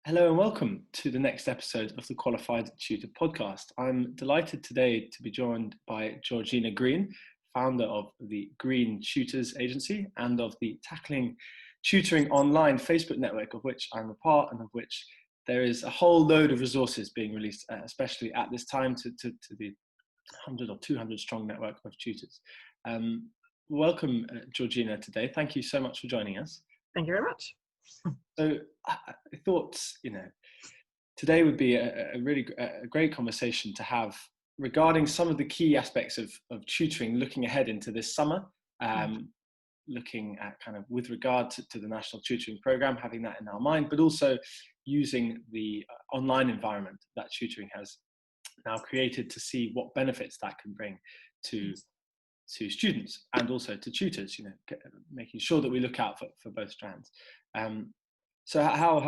Hello and welcome to the next episode of the Qualified Tutor podcast. I'm delighted today to be joined by Georgina Green, founder of the Green Tutors agency and of the Tackling Tutoring Online Facebook network, of which I'm a part and of which there is a whole load of resources being released, especially at this time to the 100 or 200 strong network of tutors. Welcome, Georgina, today. Thank you so much for joining us. Thank you very much. So I thought, today would be a really great conversation to have regarding some of the key aspects of tutoring, looking ahead into this summer, looking at kind of with regard to the National Tutoring Programme, having that in our mind, but also using the online environment that tutoring has now created to see what benefits that can bring to students and also to tutors, making sure that we look out for both strands. So how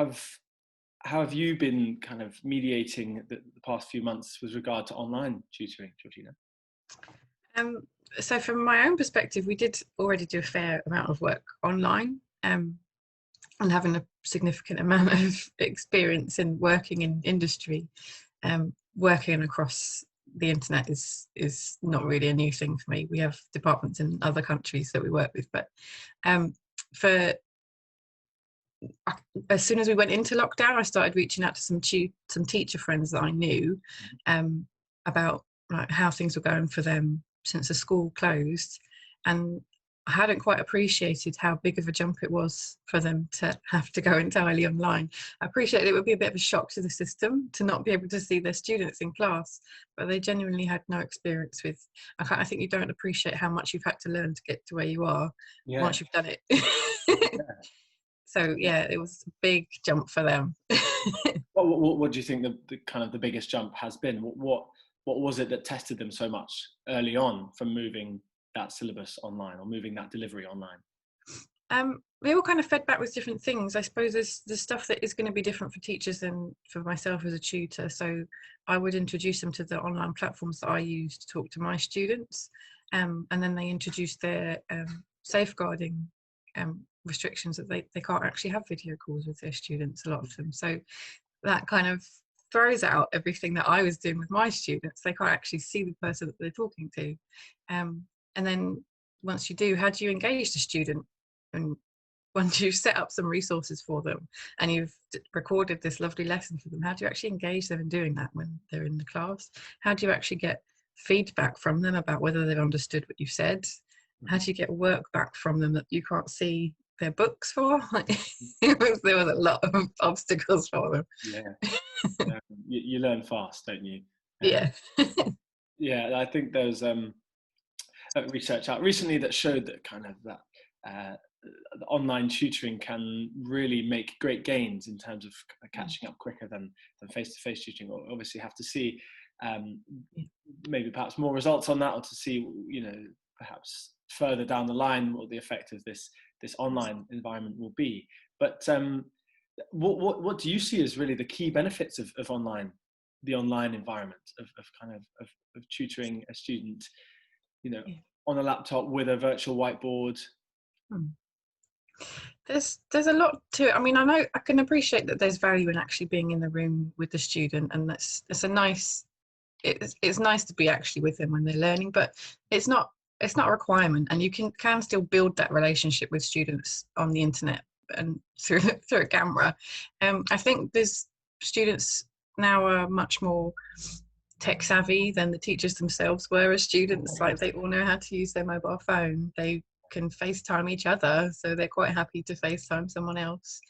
have you been kind of mediating the past few months with regard to online tutoring, Georgina? So from my own perspective, we did already do a fair amount of work online, and having a significant amount of experience in working in industry, working across the internet is not really a new thing for me. We have departments in other countries that we work with, but as soon as we went into lockdown, I started reaching out to some teacher friends that I knew about how things were going for them since the school closed, and I hadn't quite appreciated how big of a jump it was for them to have to go entirely online. I appreciate it would be a bit of a shock to the system to not be able to see their students in class, but they genuinely had no experience with. I think you don't appreciate how much you've had to learn to get to where you are once you've done it. So yeah, it was a big jump for them. What do you think the kind of the biggest jump has been? What was it that tested them so much early on from moving that syllabus online or moving that delivery online? We all kind of fed back with different things. I suppose there's stuff that is going to be different for teachers than for myself as a tutor. So I would introduce them to the online platforms that I use to talk to my students, and then they introduce their safeguarding restrictions that they can't actually have video calls with their students, a lot of them. So that kind of throws out everything that I was doing with my students. They can't actually see the person that they're talking to. And then once you do, how do you engage the student? And once you've set up some resources for them and you've recorded this lovely lesson for them, how do you actually engage them in doing that when they're in the class? How do you actually get feedback from them about whether they've understood what you've said? How do you get work back from them that you can't see their books for? There was a lot of obstacles for them. Yeah, you learn fast, don't you? Yeah. Yeah, I think there's research out recently that showed that kind of that the online tutoring can really make great gains in terms of catching up quicker than face-to-face tutoring. Obviously, have to see maybe perhaps more results on that, or to see perhaps further down the line what the effect of this online environment will be. But what do you see as really the key benefits of the online environment of tutoring a student, on a laptop with a virtual whiteboard? There's a lot to it. I mean, I can appreciate that there's value in actually being in the room with the student, and it's nice to be actually with them when they're learning, but it's not a requirement, and you can still build that relationship with students on the internet and through a camera. I think there's students now are much more tech savvy than the teachers themselves were as students. Like, they all know how to use their mobile phone. They can FaceTime each other, so they're quite happy to FaceTime someone else.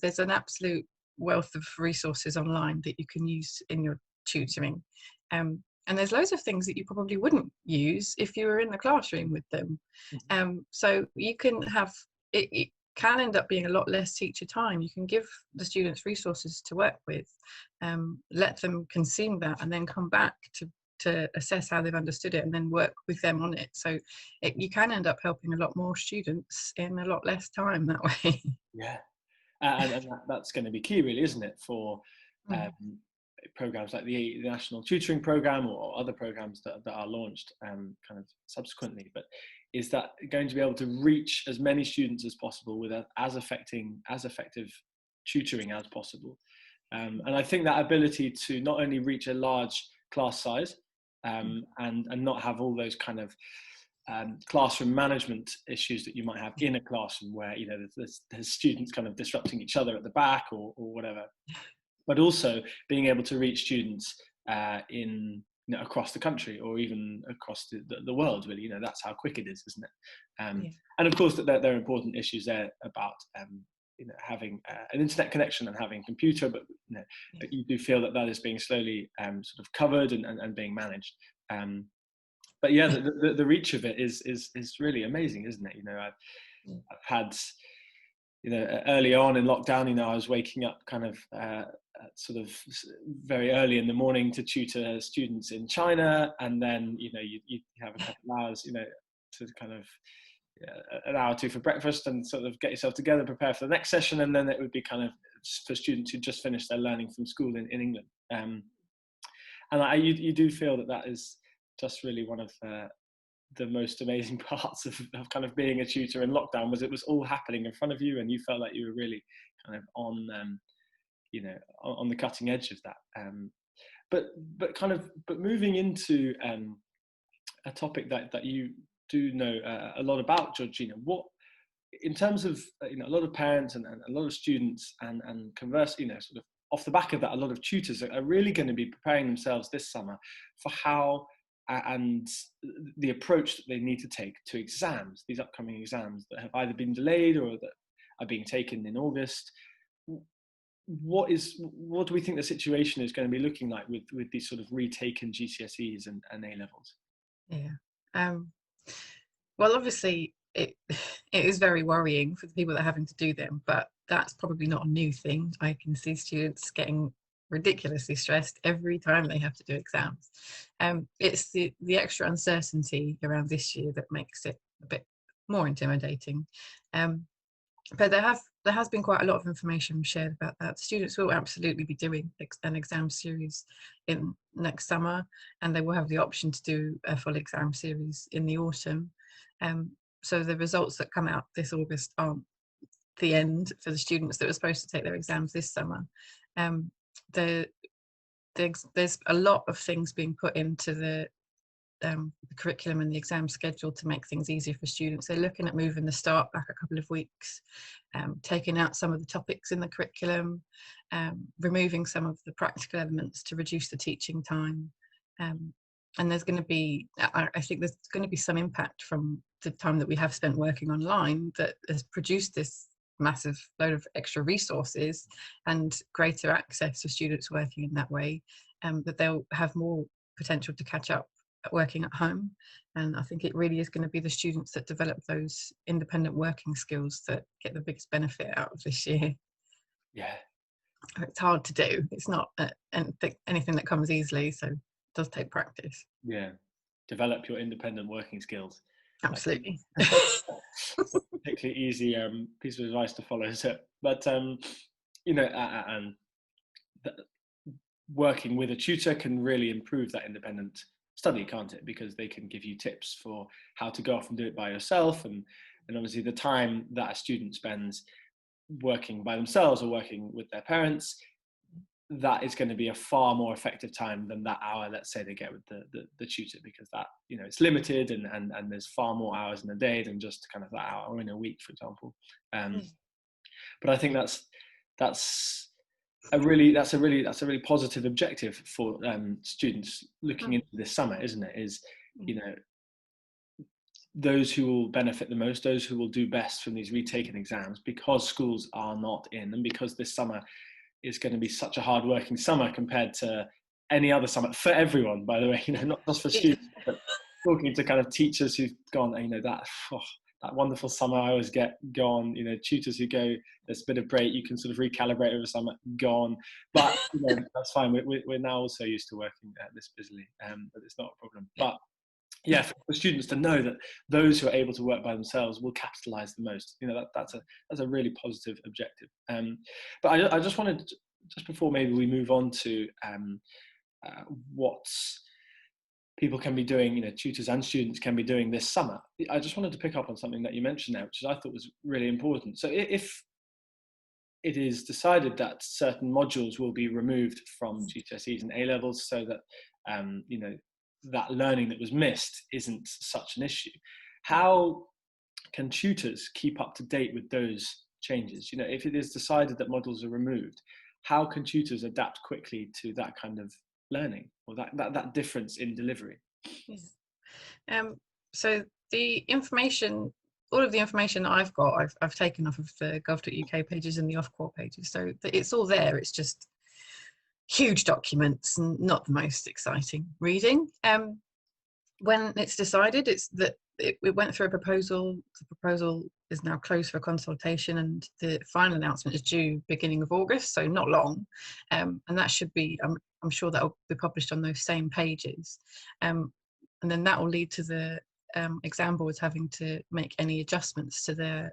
There's an absolute wealth of resources online that you can use in your tutoring. And there's loads of things that you probably wouldn't use if you were in the classroom with them. So you can have, it can end up being a lot less teacher time. You can give the students resources to work with, let them consume that, and then come back to assess how they've understood it and then work with them on it. So you can end up helping a lot more students in a lot less time that way. Yeah, and that's going to be key, really, isn't it, for programs like the National Tutoring Programme or other programs that are launched kind of subsequently. But is that going to be able to reach as many students as possible with as effective tutoring as possible. And I think that ability to not only reach a large class size and not have all those kind of classroom management issues that you might have in a classroom where, you know, there's students kind of disrupting each other at the back or whatever, but also being able to reach students in, you know, across the country or even across the world, really. You know, that's how quick it is, isn't it? And of course, there are important issues there about you know, having an internet connection and having a computer, but you know, you do feel that is being slowly sort of covered and being managed. But yeah, the reach of it is really amazing, isn't it? You know, I've had, you know, early on in lockdown, you know, I was waking up kind of sort of very early in the morning to tutor students in China, and then, you know, you have a couple of hours, you know, to kind of an hour or two for breakfast and sort of get yourself together, prepare for the next session, and then it would be kind of for students who just finished their learning from school in England. And you do feel that is just really one of the most amazing parts of kind of being a tutor in lockdown, was it was all happening in front of you, and you felt like you were really kind of on you know, on the cutting edge of that. But moving into a topic that you do know a lot about, Georgina, what, in terms of, you know, a lot of parents and a lot of students and converse, you know, sort of off the back of that, a lot of tutors are really going to be preparing themselves this summer for how and the approach that they need to take to exams, these upcoming exams that have either been delayed or that are being taken in August. What do we think the situation is going to be looking like with these sort of retaken GCSEs and A levels? Yeah. Well, obviously, it is very worrying for the people that are having to do them, but that's probably not a new thing. I can see students getting ridiculously stressed every time they have to do exams. It's the extra uncertainty around this year that makes it a bit more intimidating. But there has been quite a lot of information shared about that. Students will absolutely be doing an exam series in next summer, and they will have the option to do a full exam series in the autumn. So the results that come out this August aren't the end for the students that were supposed to take their exams this summer. There's a lot of things being put into the curriculum and the exam schedule to make things easier for students. They're looking at moving the start back a couple of weeks, taking out some of the topics in the curriculum, removing some of the practical elements to reduce the teaching time. And there's going to be, I think there's going to be some impact from the time that we have spent working online that has produced this massive load of extra resources and greater access for students working in that way, that they'll have more potential to catch up working at home. And I think it really is going to be the students that develop those independent working skills that get the biggest benefit out of this year. Yeah, it's hard to do. It's not anything that comes easily, so it does take practice. Yeah, develop your independent working skills. Absolutely. Particularly easy piece of advice to follow. So, but you know, and working with a tutor can really improve that independent study, can't it? Because they can give you tips for how to go off and do it by yourself, and obviously the time that a student spends working by themselves or working with their parents, that is going to be a far more effective time than that hour, let's say, they get with the tutor, because that, you know, it's limited and there's far more hours in a day than just kind of that hour in a week, for example. But I think that's a really positive objective for students looking into this summer, isn't it? Is, you know, those who will benefit the most, those who will do best from these retaken exams, because schools are not in, and because this summer is going to be such a hard-working summer compared to any other summer for everyone, by the way, you know, not just for students, but talking to kind of teachers who've gone, you know, that wonderful summer I always get gone, you know, tutors who go, there's a bit of break, you can sort of recalibrate over summer, gone. But you know, that's fine. We're now also used to working this busily, but it's not a problem. But yeah, for students to know that those who are able to work by themselves will capitalize the most, you know, that's a really positive objective. But I just wanted, just before maybe we move on to what people can be doing, you know, tutors and students can be doing this summer, I just wanted to pick up on something that you mentioned there, which I thought was really important. So if it is decided that certain modules will be removed from GCSEs and A-levels so that, that learning that was missed isn't such an issue. How can tutors keep up to date with those changes? If it is decided that modules are removed, how can tutors adapt quickly to that kind of learning, or that difference in delivery? Yeah. So the information, all of the information that I've got, I've taken off of the gov.uk pages and the Ofqual pages, so it's all there. It's just huge documents and not the most exciting reading. When it's decided, it's that it went through a proposal. The proposal is now closed for consultation, and the final announcement is due beginning of August, so not long. And that should be, I'm sure that will be published on those same pages. And then that will lead to the exam boards having to make any adjustments to their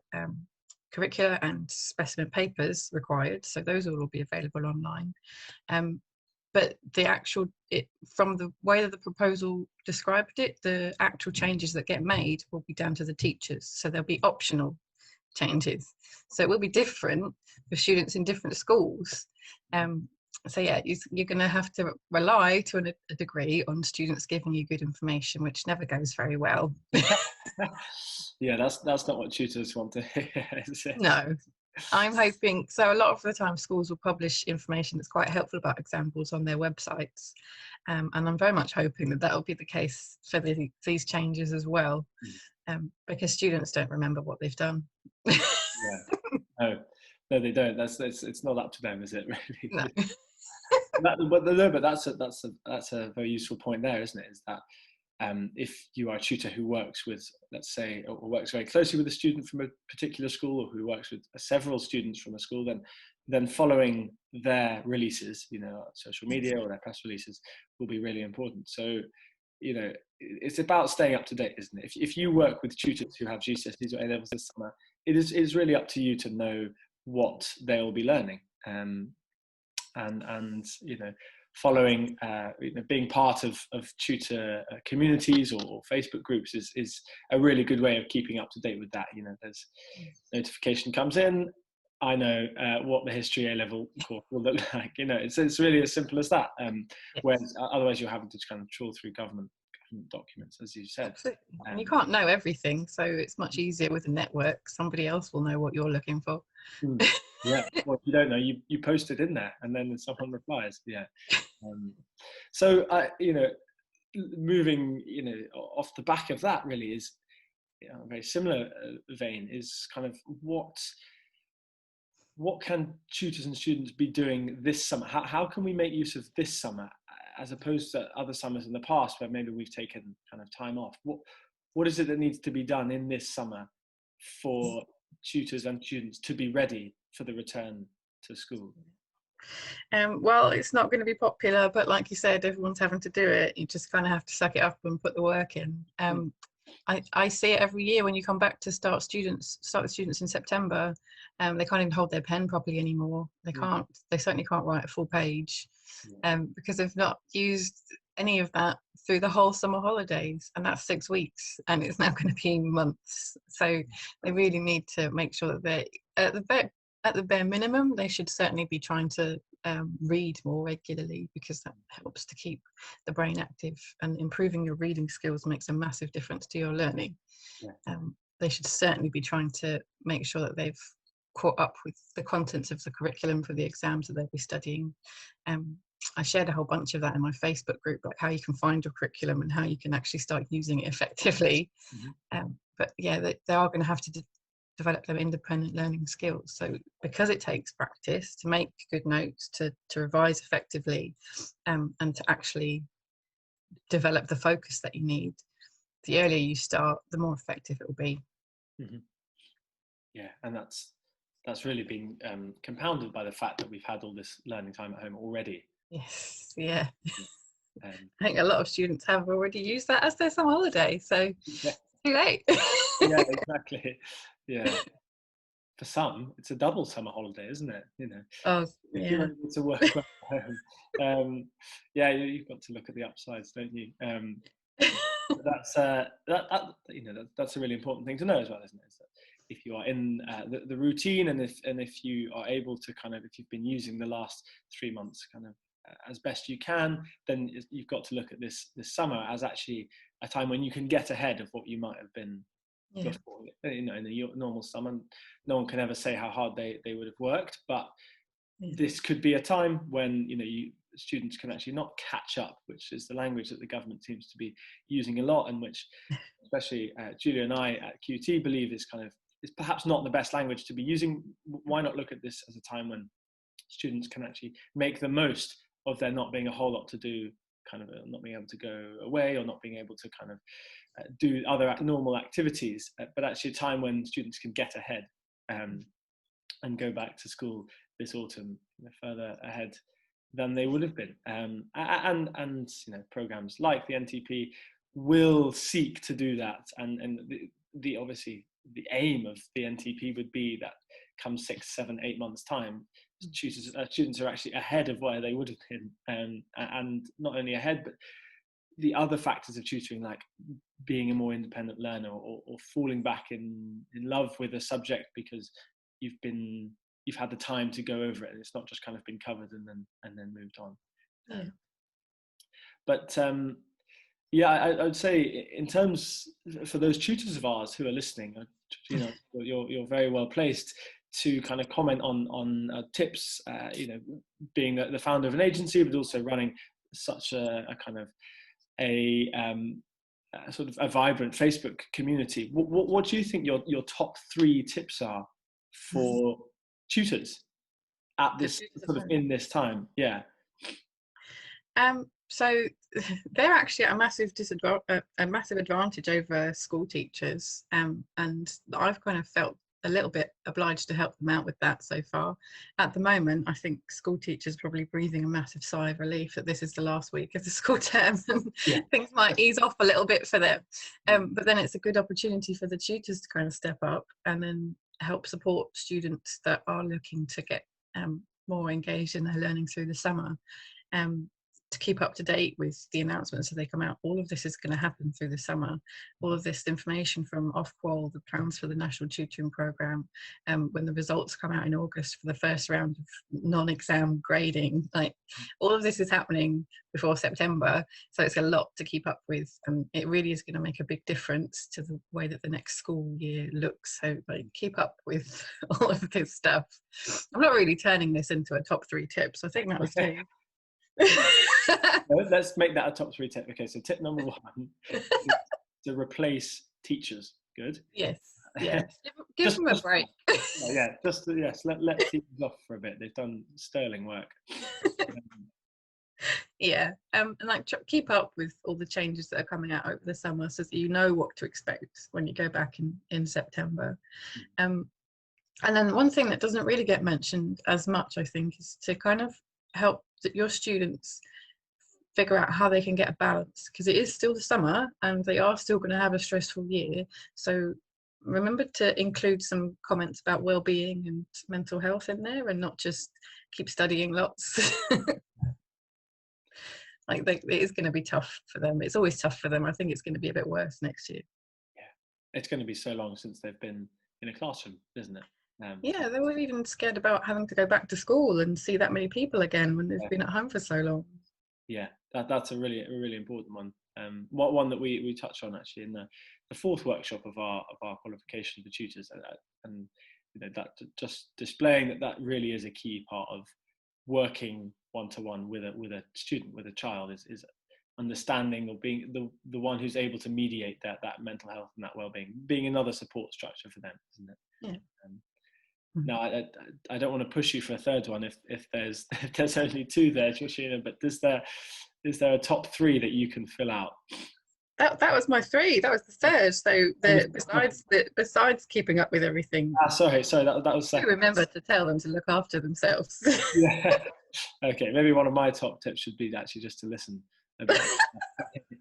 curricula and specimen papers required. So those will all be available online. But the actual, from the way that the proposal described it, the actual changes that get made will be down to the teachers. So there'll be optional changes. So it will be different for students in different schools. So yeah, you're going to have to rely to a degree on students giving you good information, which never goes very well. Yeah, that's not what tutors want to hear, is it? No. I'm hoping, so a lot of the time schools will publish information that's quite helpful about exam boards on their websites, and I'm very much hoping that will be the case for these changes as well, because students don't remember what they've done. Yeah. No, they don't. It's not up to them, is it? Really? No. But that's a very useful point there, isn't it? Is that if you are a tutor who works with, let's say, or works very closely with a student from a particular school, or who works with several students from a school, then following their releases, social media or their press releases, will be really important. So, it's about staying up to date, isn't it? If you work with tutors who have GCSEs or A-levels this summer, it is really up to you to know what they will be learning, and following, being part of tutor communities or Facebook groups is a really good way of keeping up to date with that. There's notification comes in, I know what the history A-level course will look like. It's really as simple as that. Whereas otherwise you're having to kind of trawl through government documents, as you said. And you can't know everything, so it's much easier with a network. Somebody else will know what you're looking for. Yeah, well, if you don't know, you post it in there, and then someone replies. Yeah. So moving, off the back of that, really is a very similar vein. Is kind of what can tutors and students be doing this summer? How can we make use of this summer as opposed to other summers in the past where maybe we've taken kind of time off? What is it that needs to be done in this summer for tutors and students to be ready for the return to school? Well, it's not going to be popular, but like you said, everyone's having to do it. You just kind of have to suck it up and put the work in. I see it every year when you come back to start with students in September. They can't even hold their pen properly anymore. They certainly can't write a full page, because they've not used any of that through the whole summer holidays, and that's 6 weeks, and it's now going to be months. So they really need to make sure that they're at the bare minimum, they should certainly be trying to read more regularly, because that helps to keep the brain active, and improving your reading skills makes a massive difference to your learning. They should certainly be trying to make sure that they've caught up with the contents of the curriculum for the exams that they'll be studying. I shared a whole bunch of that in my Facebook group, like how you can find your curriculum and how you can actually start using it effectively. But yeah, they are going to have to develop their independent learning skills. So because it takes practice to make good notes, to revise effectively, and to actually develop the focus that you need, the earlier you start, the more effective it will be. Yeah, and that's really been compounded by the fact that we've had all this learning time at home already. Yes, yeah. I think a lot of students have already used that as their summer holiday, so too late. Yeah, exactly. Yeah. For some, it's a double summer holiday, isn't it? Oh, if you're able to work at home. Yeah, you've got to look at the upsides, don't you? That's a really important thing to know as well, isn't it? if you are in the routine, and if you are able to kind of, if you've been using the last 3 months kind of as best you can, then you've got to look at this summer as actually a time when you can get ahead of what you might have been before. You know, in the normal summer, no one can ever say how hard they would have worked, but this could be a time when, you know, students can actually not catch up, which is the language that the government seems to be using a lot, and which especially Julia and I at QT believe is perhaps not the best language to be using. Why not look at this as a time when students can actually make the most of there not being a whole lot to do, kind of not being able to go away, or not being able to kind of do other normal activities, but actually a time when students can get ahead and go back to school this autumn, you know, further ahead than they would have been. And you know, programs like the NTP will seek to do that. And the obviously the aim of the NTP would be that come 6, 7, 8 months time, students are actually ahead of where they would have been, and not only ahead, but the other factors of tutoring, like being a more independent learner, or falling back in love with a subject because you've had the time to go over it, and it's not just kind of been covered and then moved on. But yeah, I would say, in terms, for those tutors of ours who are listening, Georgina, you're very well placed to kind of comment on tips, you know, being the founder of an agency, but also running such a kind of a sort of a vibrant Facebook community. What do you think your top 3 tips are for tutors at this sort of in this time? Yeah. So they're actually at a massive advantage over school teachers, and I've kind of felt a little bit obliged to help them out with that so far. At the moment, I think school teachers probably breathing a massive sigh of relief that this is the last week of the school term, and things might ease off a little bit for them. But then it's a good opportunity for the tutors to kind of step up and then help support students that are looking to get more engaged in their learning through the summer. To keep up to date with the announcements as they come out. All of this is going to happen through the summer. All of this information from Ofqual, the plans for the National Tutoring Programme, when the results come out in August for the first round of non-exam grading, like all of this is happening before September, so it's a lot to keep up with, and it really is going to make a big difference to the way that the next school year looks. So like, keep up with all of this stuff. I'm not really turning this into a top 3 tips. I think that was too. Let's make that a top 3 tip. Okay, so tip number 1 is to replace teachers. Good. Yes. Give them a break. Let teachers off for a bit. They've done sterling work. And like keep up with all the changes that are coming out over the summer, so that you know what to expect when you go back in September. And then one thing that doesn't really get mentioned as much, I think, is to kind of help your students figure out how they can get a balance, because it is still the summer and they are still going to have a stressful year. So remember to include some comments about well-being and mental health in there, and not just keep studying lots. Like it is going to be tough for them. It's always tough for them. I think it's going to be a bit worse next year. Yeah, it's going to be so long since they've been in a classroom, isn't it? Yeah, they were even scared about having to go back to school and see that many people again when they've been at home for so long. Yeah, that's a really important one. One that we touch on actually in the 4th workshop of our qualification for tutors, and you know, that just displaying that really is a key part of working one-to-one with a student, with a child, is understanding, or being the one who's able to mediate that mental health and that well-being, being another support structure for them, isn't it? Yeah. Now, I don't want to push you for a 3rd one if there's only 2 there, Georgina, but is there a top 3 that you can fill out? That was my 3. That was the 3rd. So besides keeping up with everything. Sorry, that was second. Remember to tell them to look after themselves. Yeah. Okay, maybe one of my top tips should be actually just to listen a bit.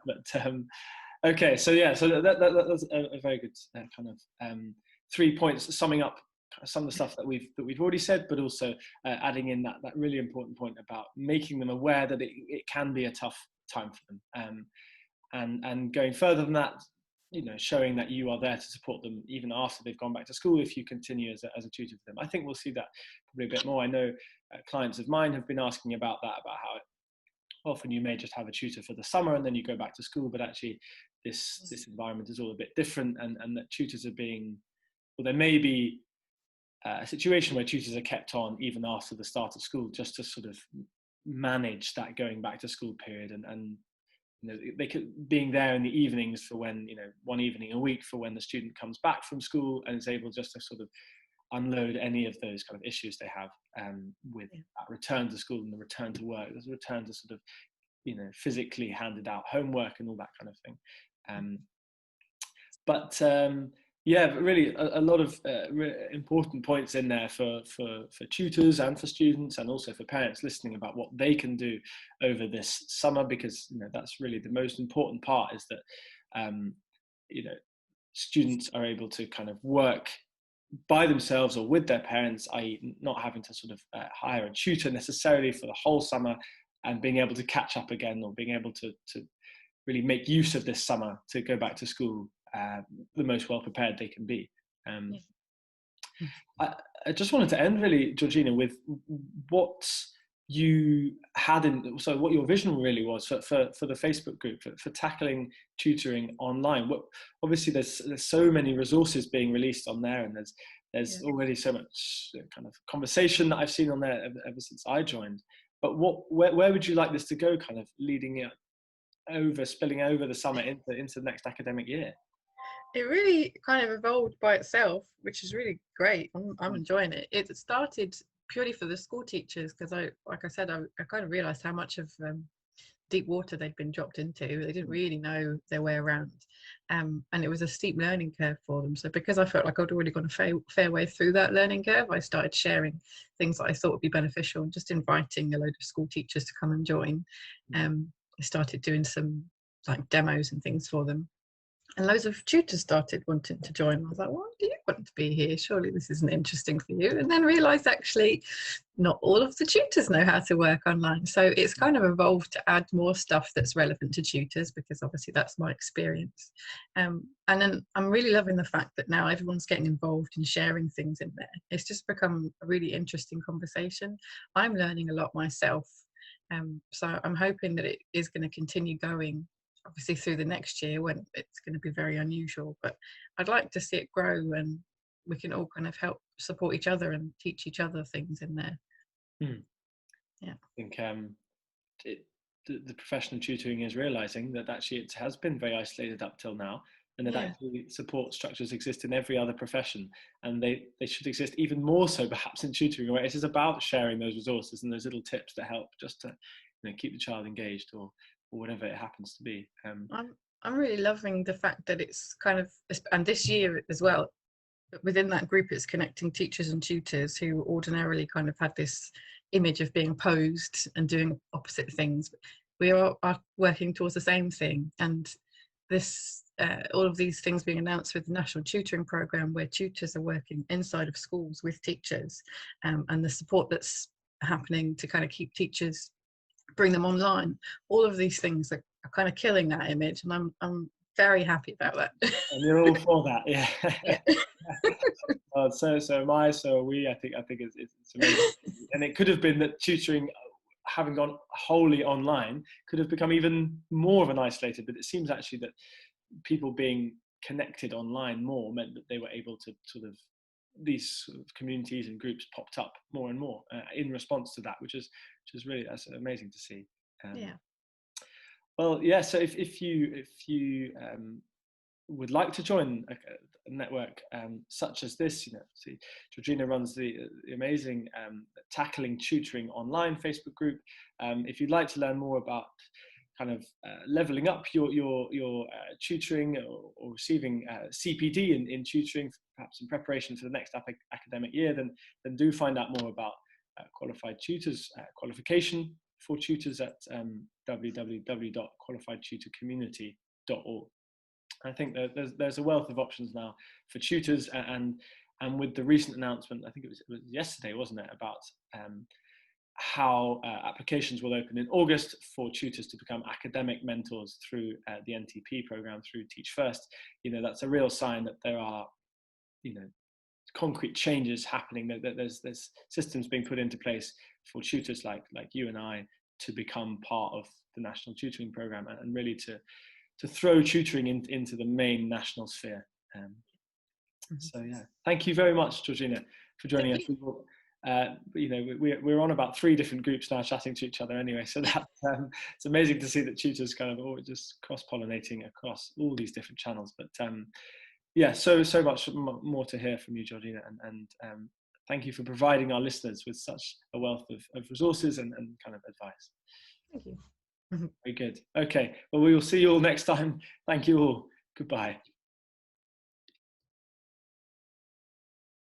But okay, so that's a very good kind of 3 points summing up some of the stuff that we've already said, but also adding in that really important point about making them aware that it can be a tough time for them, and going further than that, showing that you are there to support them even after they've gone back to school, if you continue as a tutor for them. I think we'll see that probably a bit more. I know clients of mine have been asking about that, about how often you may just have a tutor for the summer and then you go back to school, but actually this environment is all a bit different, and that tutors are being, well, there may be a situation where tutors are kept on even after the start of school, just to sort of manage that going back to school period, and they could being there in the evenings for when, one evening a week for when the student comes back from school and is able just to sort of unload any of those kind of issues they have with that return to school and the return to work. There's a return to sort of, physically handed out homework and all that kind of thing. But really a lot of important points in there for tutors and for students, and also for parents listening, about what they can do over this summer, because that's really the most important part, is that students are able to kind of work by themselves or with their parents, i.e. not having to sort of hire a tutor necessarily for the whole summer, and being able to catch up again, or being able to really make use of this summer to go back to school the most well prepared they can be. I just wanted to end really, Georgina, with what you had so what your vision really was for the Facebook group for tackling tutoring online. Obviously there's so many resources being released on there, and there's already so much kind of conversation that I've seen on there ever since I joined. But where would you like this to go, kind of spilling over the summer into the next academic year? It really kind of evolved by itself, which is really great. I'm enjoying it. It started purely for the school teachers, because like I said, I kind of realised how much of deep water they'd been dropped into. They didn't really know their way around, and it was a steep learning curve for them. So because I felt like I'd already gone a fair way through that learning curve, I started sharing things that I thought would be beneficial, and just inviting a load of school teachers to come and join. I started doing some like demos and things for them. And loads of tutors started wanting to join. I was like, why do you want to be here? Surely this isn't interesting for you. And then realised actually not all of the tutors know how to work online. So it's kind of evolved to add more stuff that's relevant to tutors, because obviously that's my experience. And then I'm really loving the fact that now everyone's getting involved and sharing things in there. It's just become a really interesting conversation. I'm learning a lot myself. So I'm hoping that it is going to continue going, obviously through the next year, when it's going to be very unusual, but I'd like to see it grow, and we can all kind of help support each other and teach each other things in there. I think the professional tutoring is realizing that actually it has been very isolated up till now, and that actually support structures exist in every other profession, and they should exist even more so perhaps in tutoring, where it is about sharing those resources and those little tips that help just to keep the child engaged, or whatever it happens to be. I'm really loving the fact that it's kind of, and this year as well, within that group, it's connecting teachers and tutors who ordinarily kind of had this image of being opposed and doing opposite things. We are working towards the same thing, and this all of these things being announced with the National Tutoring Programme, where tutors are working inside of schools with teachers, and the support that's happening to kind of keep teachers, bring them online. All of these things are kind of killing that image, and I'm very happy about that. And you're all for that, yeah. So am I. So are we. I think it's amazing. And it could have been that tutoring, having gone wholly online, could have become even more of an isolated. But it seems actually that people being connected online more meant that they were able to sort of, these sort of communities and groups popped up more and more in response to that, which is really, that's amazing to see. Well, yeah. So if you would like to join a network such as this, see, Georgina runs the amazing Tackling Tutoring Online Facebook group. If you'd like to learn more about kind of leveling up your tutoring, or receiving CPD in tutoring, perhaps in preparation for the next academic year, then do find out more about qualified tutors qualification for tutors at www.qualifiedtutorcommunity.org. I think that there's a wealth of options now for tutors, and with the recent announcement, I think it was yesterday, wasn't it, about how applications will open in August for tutors to become academic mentors through the NTP program, through Teach First. That's a real sign that there are, concrete changes happening, that there's systems being put into place for tutors like you and I to become part of the National Tutoring Programme, and really to throw tutoring into the main national sphere. So yeah, thank you very much, Georgina, for joining us. We're on about 3 different groups now, chatting to each other anyway. So that it's amazing to see that tutors kind of all just cross-pollinating across all these different channels. But yeah, so much more to hear from you, Georgina, and thank you for providing our listeners with such a wealth of resources and kind of advice. Thank you. Very good. Okay, well, we will see you all next time. Thank you all. Goodbye.